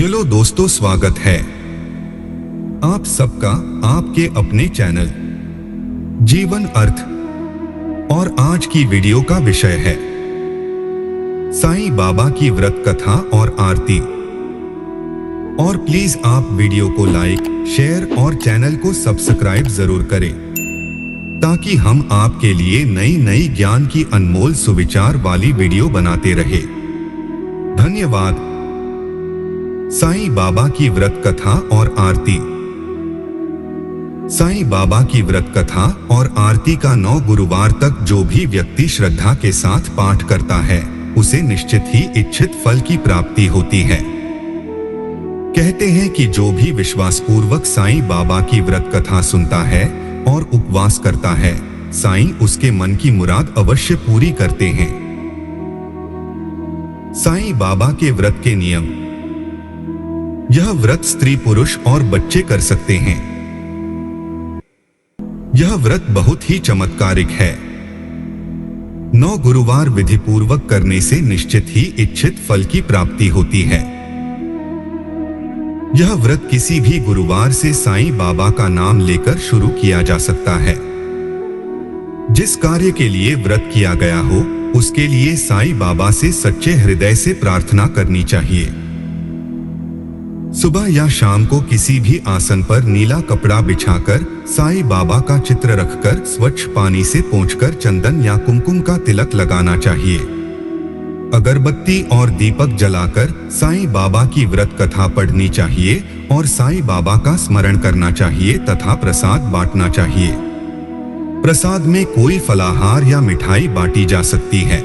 Hello दोस्तों, स्वागत है आप सबका आपके अपने चैनल जीवन अर्थ। और आज की वीडियो का विषय है साईं बाबा की व्रत कथा और आरती। और प्लीज आप वीडियो को लाइक, शेयर और चैनल को सब्सक्राइब जरूर करें ताकि हम आपके लिए नई नई ज्ञान की अनमोल सुविचार वाली वीडियो बनाते रहे। धन्यवाद। साईं बाबा की व्रत कथा और आरती। साईं बाबा की व्रत कथा और आरती का 9 गुरुवार तक जो भी व्यक्ति श्रद्धा के साथ पाठ करता है उसे निश्चित ही इच्छित फल की प्राप्ति होती है। कहते हैं कि जो भी विश्वासपूर्वक साईं बाबा की व्रत कथा सुनता है और उपवास करता है, साईं उसके मन की मुराद अवश्य पूरी करते हैं। साईं बाबा के व्रत के नियम। यह व्रत स्त्री, पुरुष और बच्चे कर सकते हैं। यह व्रत बहुत ही चमत्कारिक है। 9 गुरुवार विधि पूर्वक करने से निश्चित ही इच्छित फल की प्राप्ति होती है। यह व्रत किसी भी गुरुवार से साईं बाबा का नाम लेकर शुरू किया जा सकता है। जिस कार्य के लिए व्रत किया गया हो उसके लिए साईं बाबा से सच्चे हृदय से प्रार्थना करनी चाहिए। सुबह या शाम को किसी भी आसन पर नीला कपड़ा बिछाकर साईं बाबा का चित्र रखकर स्वच्छ पानी से पोंछकर चंदन या कुमकुम का तिलक लगाना चाहिए। अगरबत्ती और दीपक जलाकर साईं बाबा की व्रत कथा पढ़नी चाहिए और साईं बाबा का स्मरण करना चाहिए तथा प्रसाद बांटना चाहिए। प्रसाद में कोई फलाहार या मिठाई बांटी जा सकती है।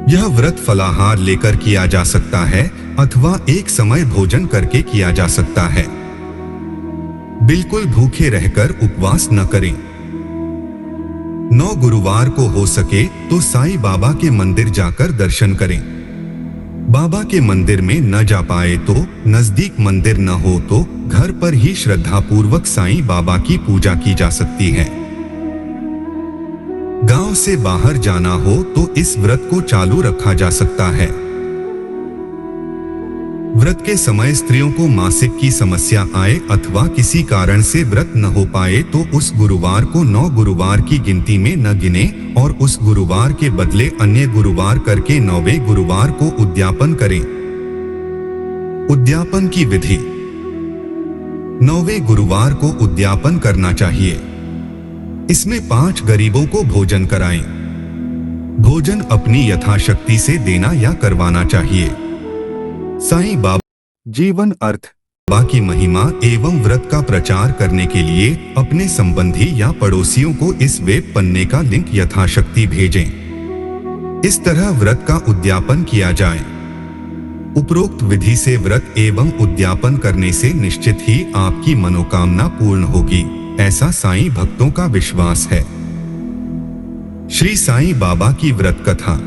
यह व्रत फलाहार लेकर किया जा सकता है अथवा एक समय भोजन करके किया जा सकता है। बिल्कुल भूखे रहकर उपवास न करें। 9 गुरुवार को हो सके तो साईं बाबा के मंदिर जाकर दर्शन करें। बाबा के मंदिर में न जा पाए तो नजदीक मंदिर न हो तो घर पर ही श्रद्धापूर्वक साईं बाबा की पूजा की जा सकती है। गांव से बाहर जाना हो तो इस व्रत को चालू रखा जा सकता है। व्रत के समय स्त्रियों को मासिक की समस्या आए अथवा किसी कारण से व्रत न हो पाए तो उस गुरुवार को 9 गुरुवार की गिनती में न गिने और उस गुरुवार के बदले अन्य गुरुवार करके 9वें गुरुवार को उद्यापन करें। उद्यापन की विधि। 9वें गुरुवार को उद्यापन करना चाहिए। इसमें 5 गरीबों को भोजन कराएं। भोजन अपनी यथाशक्ति से देना या करवाना चाहिए। साईं बाबा जीवन अर्थ। बाबा की महिमा एवं व्रत का प्रचार करने के लिए अपने संबंधी या पड़ोसियों को इस वेब पन्ने का लिंक यथाशक्ति भेजें। इस तरह व्रत का उद्यापन किया जाए। उपरोक्त विधि से व्रत एवं उद्यापन करने से निश्चित ही आपकी मनोकामना पूर्ण होगी, ऐसा साईं भक्तों का विश्वास है। श्री साईं बाबा की व्रत कथा।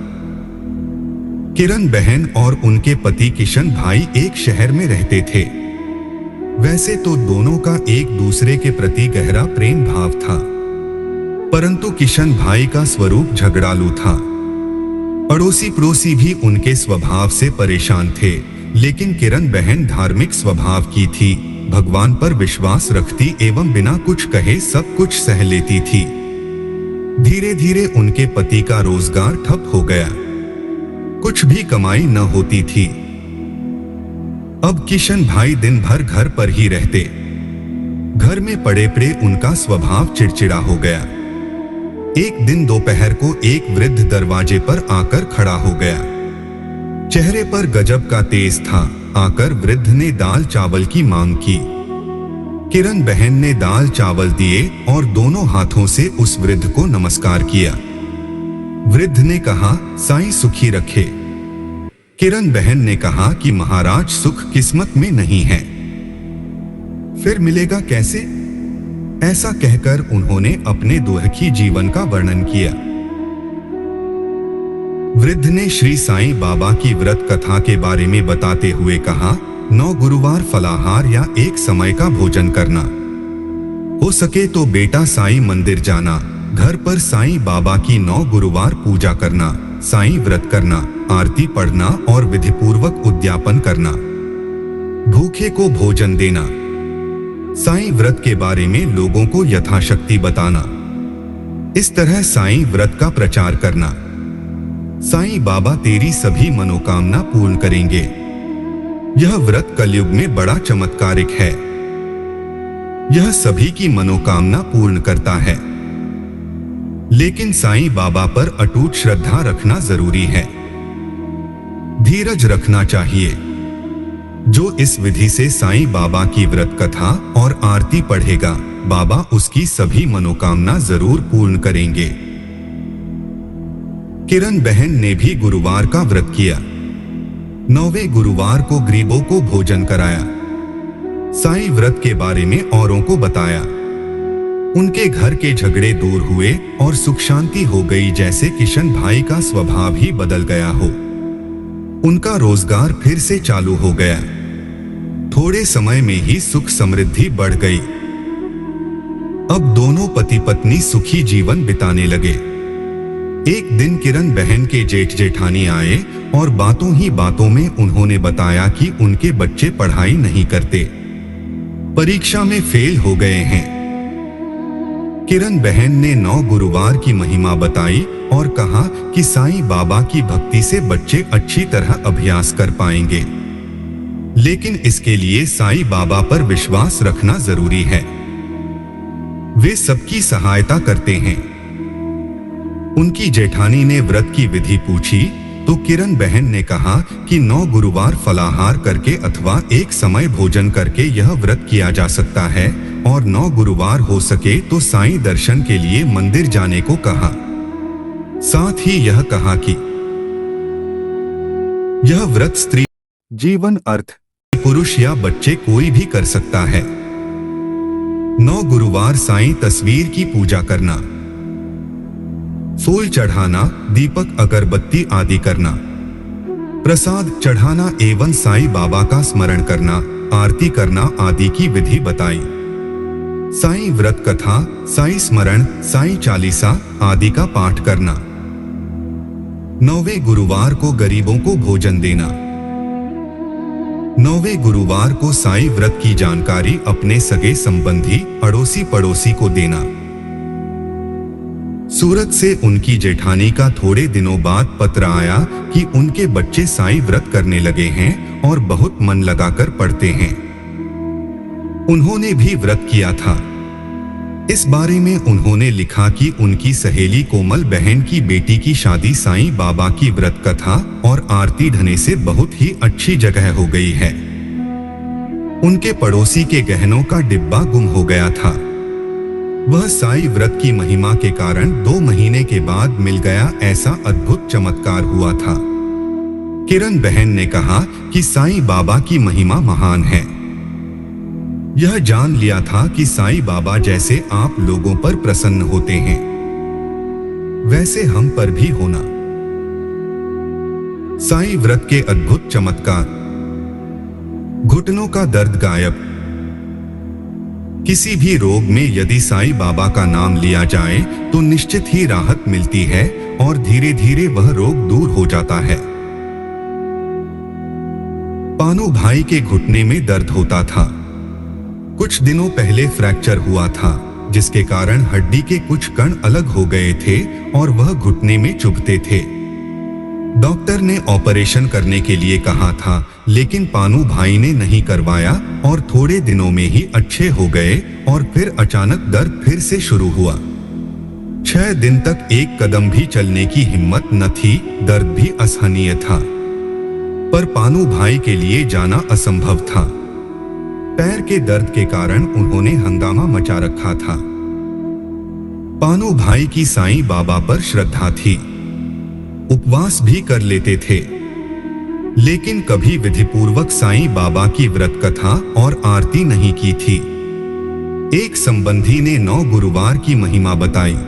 किरण बहन और उनके पति किशन भाई एक शहर में रहते थे। वैसे तो दोनों का एक दूसरे के प्रति गहरा प्रेम भाव था, परंतु किशन भाई का स्वरूप झगड़ालू था। पड़ोसी पड़ोसी भी उनके स्वभाव से परेशान थे, लेकिन किरण बहन धार्मिक स्वभाव की थी, भगवान पर विश्वास रखती एवं बिना कुछ कहे सब कुछ सह लेती थी। धीरे धीरे उनके पति का रोजगार ठप हो गया, कुछ भी कमाई न होती थी। अब किशन भाई दिन भर घर पर ही रहते। घर में पड़े पड़े उनका स्वभाव चिड़चिड़ा हो गया। एक दिन दोपहर को एक वृद्ध दरवाजे पर आकर खड़ा हो गया। चेहरे पर गजब का तेज था। आकर वृद्ध ने दाल चावल की मांग की। किरण बहन ने दाल चावल दिए और दोनों हाथों से उस वृद्ध को नमस्कार किया। वृद्ध ने कहा, साईं सुखी रखे। किरण बहन ने कहा कि महाराज सुख किस्मत में नहीं है, फिर मिलेगा कैसे? ऐसा कहकर उन्होंने अपने दुखी जीवन का वर्णन किया। वृद्ध ने श्री साईं बाबा की व्रत कथा के बारे में बताते हुए कहा, 9 गुरुवार फलाहार या एक समय का भोजन करना। हो सके तो बेटा साईं मंदिर जाना, घर पर साईं बाबा की 9 गुरुवार पूजा करना, साईं व्रत करना, आरती पढ़ना और विधिपूर्वक उद्यापन करना। भूखे को भोजन देना। साईं व्रत के बारे में लोगों को यथाशक्ति बताना। इस तरह साईं व्रत का प्रचार करना। साईं बाबा तेरी सभी मनोकामना पूर्ण करेंगे। यह व्रत कलयुग में बड़ा चमत्कारिक है। यह सभी की मनोकामना पूर्ण करता है। लेकिन साईं बाबा पर अटूट श्रद्धा रखना जरूरी है। धीरज रखना चाहिए। जो इस विधि से साईं बाबा की व्रत कथा और आरती पढ़ेगा, बाबा उसकी सभी मनोकामना जरूर पूर्ण करेंगे। किरण बहन ने भी गुरुवार का व्रत किया। 9वें गुरुवार को गरीबों को भोजन कराया। साईं व्रत के बारे में औरों को बताया। उनके घर के झगड़े दूर हुए और सुख शांति हो गई, जैसे किशन भाई का स्वभाव ही बदल गया हो। उनका रोजगार फिर से चालू हो गया। थोड़े समय में ही सुख समृद्धि बढ़ गई। अब दोनों पति पत्नी सुखी जीवन बिताने लगे। एक दिन किरण बहन के जेठ जेठानी आए और बातों ही बातों में उन्होंने बताया कि उनके बच्चे पढ़ाई नहीं करते, परीक्षा में फेल हो गए हैं। किरण बहन ने 9 गुरुवार की महिमा बताई और कहा कि साईं बाबा की भक्ति से बच्चे अच्छी तरह अभ्यास कर पाएंगे, लेकिन इसके लिए साईं बाबा पर विश्वास रखना जरूरी है। वे सबकी सहायता करते हैं। उनकी जेठानी ने व्रत की विधि पूछी तो किरण बहन ने कहा कि 9 गुरुवार फलाहार करके अथवा एक समय भोजन करके यह व्रत किया जा सकता है, और 9 गुरुवार हो सके तो साईं दर्शन के लिए मंदिर जाने को कहा। साथ ही यह कहा कि यह व्रत स्त्री, जीवन, अर्थ, पुरुष या बच्चे कोई भी कर सकता है। 9 गुरुवार साईं तस्वीर की पूजा करना, फूल चढ़ाना, दीपक अगरबत्ती आदि करना, प्रसाद चढ़ाना एवं साईं बाबा का स्मरण करना, आरती करना आदि की विधि बताई। साईं व्रत कथा, साईं स्मरण, साईं चालीसा आदि का पाठ करना। 9वें गुरुवार को गरीबों को भोजन देना। 9वें गुरुवार को साईं व्रत की जानकारी अपने सगे संबंधी, अड़ोसी पड़ोसी को देना। सूरत से उनकी जेठानी का थोड़े दिनों बाद पत्र आया कि उनके बच्चे साईं व्रत करने लगे हैं और बहुत मन लगाकर पढ़ते हैं। उन्होंने भी व्रत किया था। इस बारे में उन्होंने लिखा कि उनकी सहेली कोमल बहन की बेटी की शादी साईं बाबा की व्रत कथा और आरती ढने से बहुत ही अच्छी जगह हो गई है। उनके पड़ोसी के गहनों का डिब्बा गुम हो गया था। वह साईं व्रत की महिमा के कारण 2 महीने के बाद मिल गया। ऐसा अद्भुत चमत्कार हुआ था। किरण बहन ने कहा कि साईं बाबा की महिमा महान है। यह जान लिया था कि साईं बाबा जैसे आप लोगों पर प्रसन्न होते हैं, वैसे हम पर भी होना। साईं व्रत के अद्भुत चमत्कार। घुटनों का दर्द गायब। किसी भी रोग में यदि साईं बाबा का नाम लिया जाए तो निश्चित ही राहत मिलती है और धीरे धीरे वह रोग दूर हो जाता है। पानू भाई के घुटने में दर्द होता था। कुछ दिनों पहले फ्रैक्चर हुआ था, जिसके कारण हड्डी के कुछ कण अलग हो गए थे और वह घुटने में चुभते थे। डॉक्टर ने ऑपरेशन करने के लिए कहा था, लेकिन पानू भाई ने नहीं करवाया और थोड़े दिनों में ही अच्छे हो गए और फिर अचानक दर्द फिर से शुरू हुआ। 6 दिन तक एक कदम भी चलने की हिम्मत न थी, दर्द भी असहनीय था। पर पानू भाई के लिए जाना असंभव था। पैर के दर्द के कारण उन्होंने हंगामा मचा रखा था। पानू भाई की साईं बाबा पर श्रद्धा थी, उपवास भी कर लेते थे, लेकिन कभी विधिपूर्वक साईं बाबा की व्रत कथा और आरती नहीं की थी। एक संबंधी ने 9 गुरुवार की महिमा बताई।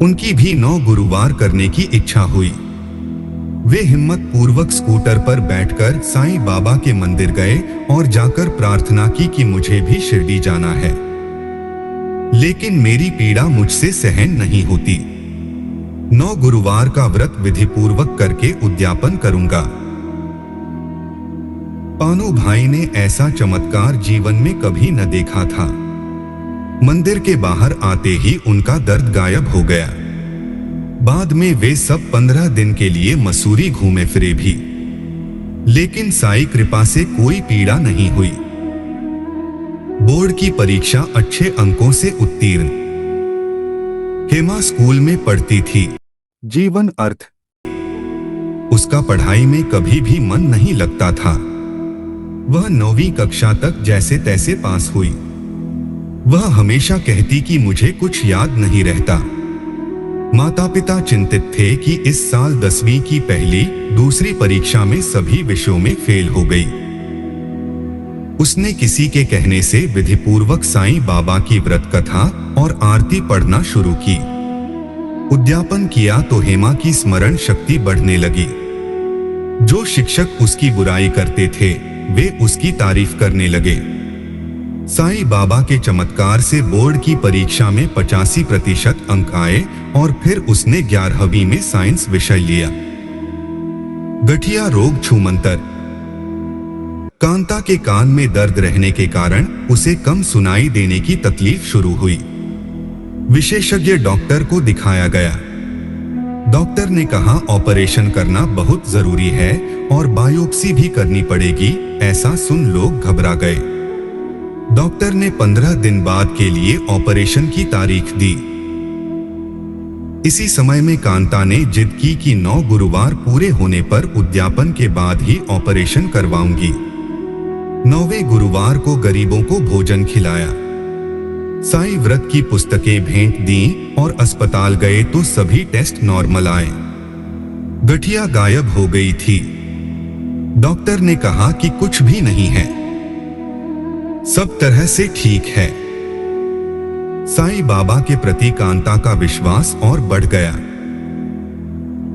उनकी भी 9 गुरुवार करने की इच्छा हुई। वे हिम्मत पूर्वक स्कूटर पर बैठकर साईं बाबा के मंदिर गए और जाकर प्रार्थना की कि मुझे भी शिरडी जाना है। लेकिन मेरी पीड़ा मुझसे सहन नहीं होती। 9 गुरुवार का व्रत विधिपूर्वक करके उद्यापन करूंगा। पानु भाई ने ऐसा चमत्कार जीवन में कभी न देखा था। मंदिर के बाहर आते ही उनका दर्द गायब हो गया। बाद में वे सब 15 दिन के लिए मसूरी घूमे फिरे भी, लेकिन साईं कृपा से कोई पीड़ा नहीं हुई। बोर्ड की परीक्षा अच्छे अंकों से उत्तीर्ण। हेमा स्कूल में पढ़ती थी। जीवन अर्थ। उसका पढ़ाई में कभी भी मन नहीं लगता था। वह 9वीं कक्षा तक जैसे तैसे पास हुई। वह हमेशा कहती कि मुझे कुछ याद नहीं रहता। माता पिता चिंतित थे कि इस साल 10वीं की पहली दूसरी परीक्षा में सभी विषयों में फेल हो गई। उसने किसी के कहने से विधिपूर्वक साईं बाबा की व्रत कथा और आरती पढ़ना शुरू की। उद्यापन किया तो हेमा की स्मरण शक्ति बढ़ने लगी। जो शिक्षक उसकी बुराई करते थे वे उसकी तारीफ करने लगे। साईं बाबा के चमत्कार से बोर्ड की परीक्षा में 85% अंक आए और फिर उसने 11वीं में साइंस विषय लिया। गठिया रोग छूमंतर। कांता के कान में दर्द रहने के कारण उसे कम सुनाई देने की तकलीफ शुरू हुई। विशेषज्ञ डॉक्टर को दिखाया गया। डॉक्टर ने कहा ऑपरेशन करना बहुत जरूरी है और बायोप्सी भी करनी पड़ेगी। ऐसा सुन लोग घबरा गए। डॉक्टर ने 15 दिन बाद के लिए ऑपरेशन की तारीख दी। इसी समय में कांता ने जिद की कि 9 गुरुवार पूरे होने पर उद्यापन के बाद ही ऑपरेशन करवाऊंगी। 9वें गुरुवार को गरीबों को भोजन खिलाया। साईं व्रत की पुस्तकें भेंट दी और अस्पताल गए तो सभी टेस्ट नॉर्मल आए। गठिया गायब हो गई थी। डॉक्टर ने कहा कि कुछ भी नहीं है, सब तरह से ठीक है। साईं बाबा के प्रति कांता का विश्वास और बढ़ गया।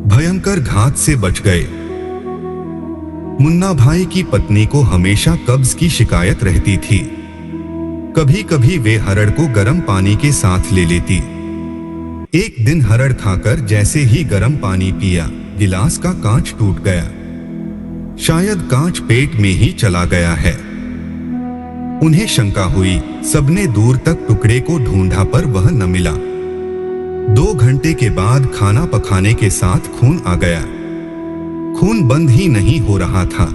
भयंकर घात से बच गए। मुन्ना भाई की पत्नी को हमेशा कब्ज की शिकायत रहती थी। कभी कभी वे हरड़ को गर्म पानी के साथ ले लेती। एक दिन हरड़ खाकर जैसे ही गर्म पानी पिया, गिलास का कांच टूट गया। शायद कांच पेट में ही चला गया है। उन्हें शंका हुई। सबने दूर तक टुकड़े को ढूंढा पर वह न मिला। 2 घंटे के बाद खाना पकाने के साथ खून आ गया। खून बंद ही नहीं हो रहा था।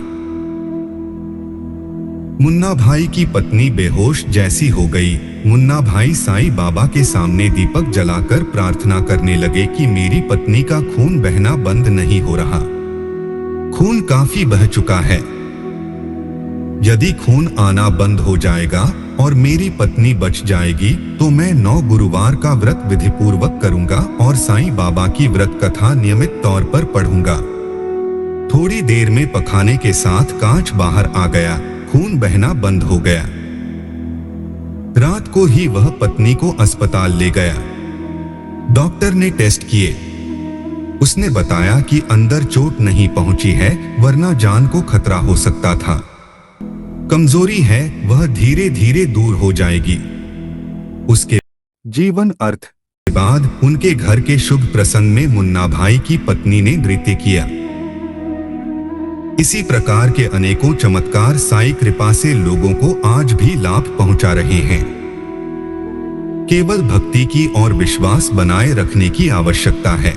मुन्ना भाई की पत्नी बेहोश जैसी हो गई। मुन्ना भाई साईं बाबा के सामने दीपक जलाकर प्रार्थना करने लगे कि मेरी पत्नी का खून बहना बंद नहीं हो रहा। खून काफी बह चुका है। यदि खून आना बंद हो जाएगा और मेरी पत्नी बच जाएगी तो मैं 9 गुरुवार का व्रत विधिपूर्वक करूंगा और साईं बाबा की व्रत कथा नियमित तौर पर पढ़ूंगा। थोड़ी देर में पखाने के साथ कांच बाहर आ गया। खून बहना बंद हो गया। रात को ही वह पत्नी को अस्पताल ले गया। डॉक्टर ने टेस्ट किए। उसने बताया कि अंदर चोट नहीं पहुंची है, वरना जान को खतरा हो सकता था। कमजोरी है, वह धीरे धीरे दूर हो जाएगी। उसके जीवन अर्थ के बाद उनके घर के शुभ प्रसंग में मुन्ना भाई की पत्नी ने नृत्य किया। इसी प्रकार के अनेकों चमत्कार साईं कृपा से लोगों को आज भी लाभ पहुंचा रहे हैं। केवल भक्ति की और विश्वास बनाए रखने की आवश्यकता है।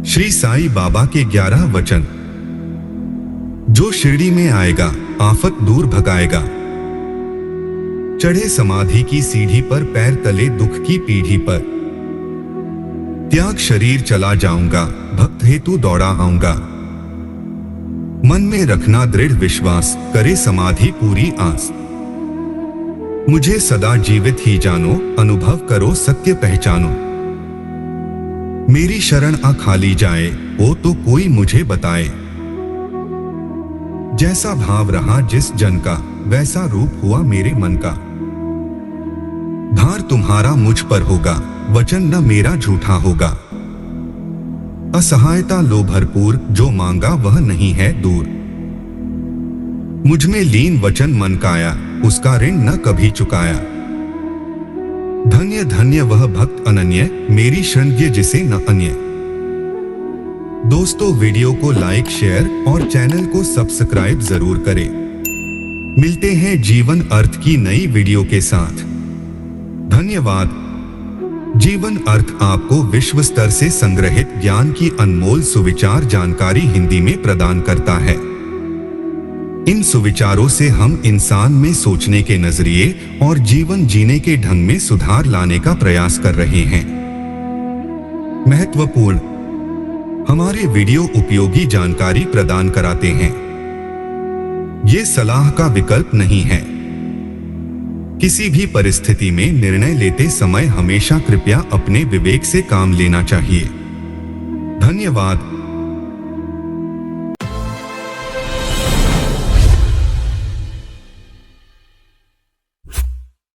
श्री साईं बाबा के 11 वचन। जो शिरडी में आएगा आफत दूर भगाएगा। चढ़े समाधि की सीढ़ी पर पैर तले दुख की पीढ़ी पर। त्याग शरीर चला जाऊंगा, भक्त हेतु दौड़ा आऊंगा। मन में रखना दृढ़ विश्वास, करे समाधि पूरी आस। मुझे सदा जीवित ही जानो, अनुभव करो सत्य पहचानो। मेरी शरण आ खाली जाए, वो तो कोई मुझे बताए। जैसा भाव रहा जिस जन का, वैसा रूप हुआ मेरे मन का। भार तुम्हारा मुझ पर होगा, वचन न मेरा झूठा होगा। असहायता लो भरपूर, जो मांगा वह नहीं है दूर। मुझ में लीन वचन मन काया, उसका ऋण न कभी चुकाया। धन्य धन्य वह भक्त अनन्य, मेरी शरण जिसे न अन्य। दोस्तों, वीडियो को लाइक, शेयर और चैनल को सब्सक्राइब जरूर करें। मिलते हैं जीवन अर्थ की नई वीडियो के साथ। धन्यवाद। जीवन अर्थ आपको विश्व स्तर से संग्रहित ज्ञान की अनमोल सुविचार जानकारी हिंदी में प्रदान करता है। इन सुविचारों से हम इंसान में सोचने के नजरिए और जीवन जीने के ढंग में सुधार लाने का प्रयास कर रहे हैं। महत्वपूर्ण, हमारे वीडियो उपयोगी जानकारी प्रदान कराते हैं। ये सलाह का विकल्प नहीं है। किसी भी परिस्थिति में निर्णय लेते समय हमेशा कृपया अपने विवेक से काम लेना चाहिए। धन्यवाद।